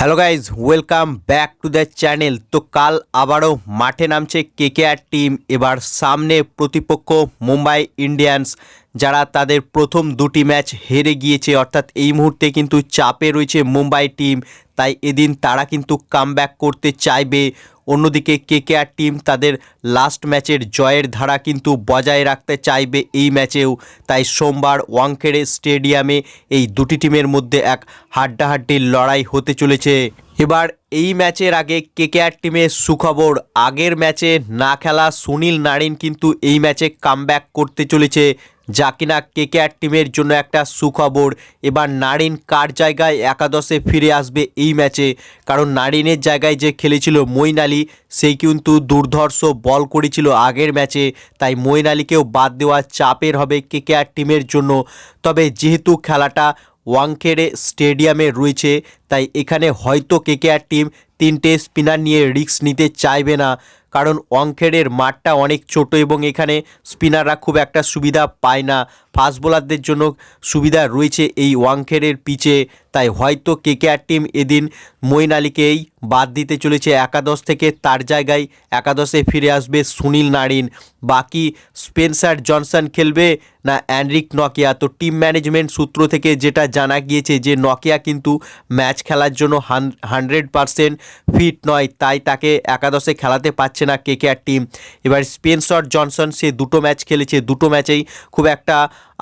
Hello guys, welcome back to the channel. তো কাল আবারও মাঠে নামছে কেকেআর টিম। এবার সামনে প্রতিপক্ষ মুম্বাই ইন্ডিয়ান্স, যারা তাদের প্রথম দুটি ম্যাচ হেরে গিয়েছে, অর্থাৎ এই মুহূর্তে কিন্তু চাপে রয়েছে মুম্বাই টিম। তাই এদিন তারা কিন্তু কামব্যাক করতে চাইবে। অন্যদিকে কেকেআর টিম তাদের লাস্ট ম্যাচের জয়ের ধারা কিন্তু বজায় রাখতে চাইবে এই ম্যাচেও। তাই সোমবার ওয়াংখেড়ে স্টেডিয়ামে এই দুটি টিমের মধ্যে এক হাড্ডাহাড্ডি লড়াই হতে চলেছে। এবার এই ম্যাচের আগে কেকেআর টিমের সুখবর, আগের ম্যাচে না খেলা সুনীল নারিন কিন্তু এই ম্যাচে কামব্যাক করতে চলেছে, যা কিনা কেকেআর টিমের জন্য একটা সুখবর। এবার নারিন কার জায়গায় একাদশে ফিরে আসবে এই ম্যাচে, কারণ নারিনের জায়গায় যে খেলেছিল মঈন আলী, সেই কিন্তু দুর্ধর্ষ বল করেছিল আগের ম্যাচে। তাই মঈন আলীকেও বাদ দেওয়া চাপের হবে কেকেআর টিমের জন্য। তবে যেহেতু খেলাটা ওয়াংখেড়ে স্টেডিয়ামে রয়েছে, তাই এখানে হয়তো কেকেআর টিম তিনটে স্পিনার নিয়ে রিস্ক নিতে চাইবে না, কারণ ওয়াংখেড়ের মাঠটা অনেক ছোট এবং এখানে স্পিনাররা খুব একটা সুবিধা পায় না। ফাস্ট বোলারদের জন্য সুবিধা রয়েছে এই ওয়াংখেড়ের পিচে। তাই হয়তো কেকেআর টিম এদিন মঈন আলীকেই বাদ দিতে চলেছে একাদশ থেকে, তার জায়গায় একাদশে ফিরে আসবে সুনীল নারিন। বাকি স্পেন্সার জনসন খেলবে না এনরিক নকিয়া। তো টিম ম্যানেজমেন্ট সূত্র থেকে যেটা জানা গিয়েছে যে নকিয়া কিন্তু ম্যাচ খেলার জন্য 100% ফিট নয়, তাই তাকে একাদশে খেলাতে পারছে না কেকেআর টিম। এবার স্পেন্সার জনসন সে দুটো ম্যাচ খেলেছে, দুটো ম্যাচেই খুব একটা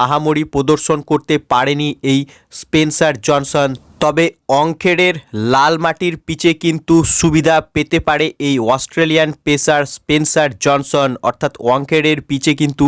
আহামরি প্রদর্শন করতে পারেনি এই স্পেন্সার জনসন। তবে ওয়াংখেড়ের লাল মাটির পিচে কিন্তু সুবিধা পেতে পারে এই অস্ট্রেলিয়ান পেসার স্পেন্সার জনসন। অর্থাৎ ওয়াংখেড়ের পিচে কিন্তু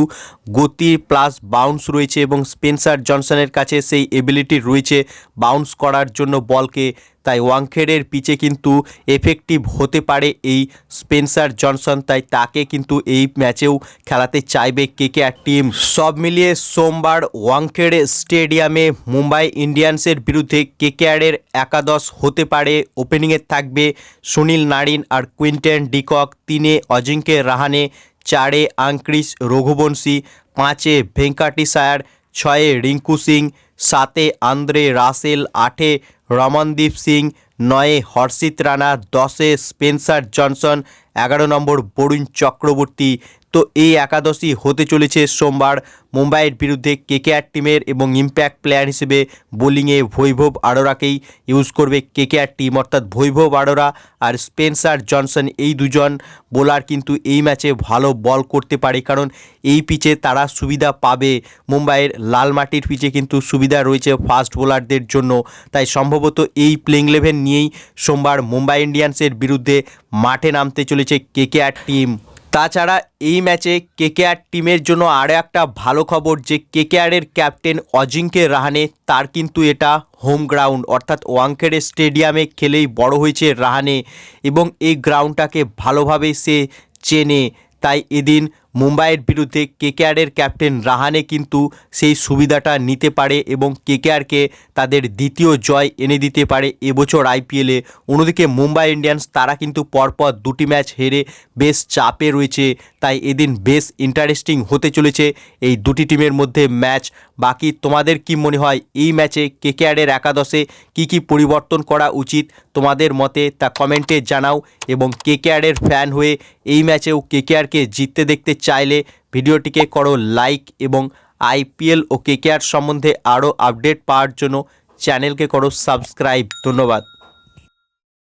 গতি প্লাস বাউন্স রয়েছে এবং স্পেন্সার জনসনের কাছে সেই এবিলিটি রয়েছে বাউন্স করার জন্য বলকে। তাই ওয়াংখেড়ের পিচে কিন্তু এফেক্টিভ হতে পারে এই স্পেন্সার জনসন, তাই তাকে কিন্তু এই ম্যাচেও খেলাতে চাইবে কেকেআর টিম। সব মিলিয়ে সোমবার ওয়াংখেড়ে স্টেডিয়ামে মুম্বাই ইন্ডিয়ান্সের বিরুদ্ধে কেকেআরের একাদশ হতে পারে। ওপেনিংয়ে থাকবে সুনীল নারিন আর কুইন্টন ডিকক, 3-এ অজিঙ্ক্য রাহানে, 4-এ আঙ্ক্রিস রঘুবংশী, 5-এ ভেঙ্কাটিসায়ার, 6-এ রিঙ্কু সিং, 7-এ আন্দ্রে রাসেল, 8-এ রমনদীপ সিং, 9-এ হর্ষিত রানা, 10-এ Spencer Johnson, 11 number Varun Chakravarthy. তো এই একাদশই হতে চলেছে সোমবার মুম্বাইয়ের বিরুদ্ধে কেকেআর টিমের, এবং ইম্প্যাক্ট প্লেয়ার হিসেবে বোলিংয়ে বৈভব আরোরাকেই ইউজ করবে কেকেআর টিম। অর্থাৎ বৈভব আরোরা আর স্পেন্সার জনসন এই দুজন বোলার কিন্তু এই ম্যাচে ভালো বল করতে পারে, কারণ এই পিচে তারা সুবিধা পাবে। মুম্বাইয়ের লাল মাটির পিচে কিন্তু সুবিধা রয়েছে ফাস্ট বোলারদের জন্য। তাই সম্ভবত এই প্লেইং 11 নিয়েই সোমবার মুম্বাই ইন্ডিয়ান্সের বিরুদ্ধে মাঠে নামতে চলেছে কেকেআর টিম। তাছাড়া এই ম্যাচে কেকেআর টিমের জন্য আরও একটা ভালো খবর, যে কেকেআরের ক্যাপ্টেন অজিঙ্ক্য রাহানে, তার কিন্তু এটা হোম গ্রাউন্ড, অর্থাৎ ওয়াংখেড়ে স্টেডিয়ামে খেলেই বড় হয়েছে রাহানে এবং এই গ্রাউন্ডটাকে ভালোভাবে সে চেনে। তাই এদিন মুম্বাইয়ের বিরুদ্ধে কেকেআরের ক্যাপ্টেন রাহানে কিন্তু সেই সুবিধাটা নিতে পারে এবং কেকেআরকে তাদের দ্বিতীয় জয় এনে দিতে পারে এবছর আইপিএলে। অন্যদিকে মুম্বাই ইন্ডিয়ান্স তারা কিন্তু পরপর দুটি ম্যাচ হেরে বেশ চাপে রয়েছে। তাই এদিন বেশ ইন্টারেস্টিং হতে চলেছে এই দুটি টিমের মধ্যে ম্যাচ। বাকি তোমাদের কি মনে হয় এই ম্যাচে কেকেআরের একাদশে কি কি পরিবর্তন করা উচিত, তোমাদের মতে তা কমেন্টে জানাও। এবং কেকেআরের ফ্যান হয়ে এই ম্যাচেও কেকেআরকে জিততে দেখতে চাইলে ভিডিওটিকে করো লাইক, এবং আইপিএল ও কেকেআর সম্বন্ধে আরও আপডেট পাওয়ার জন্য চ্যানেলকে করো সাবস্ক্রাইব। ধন্যবাদ।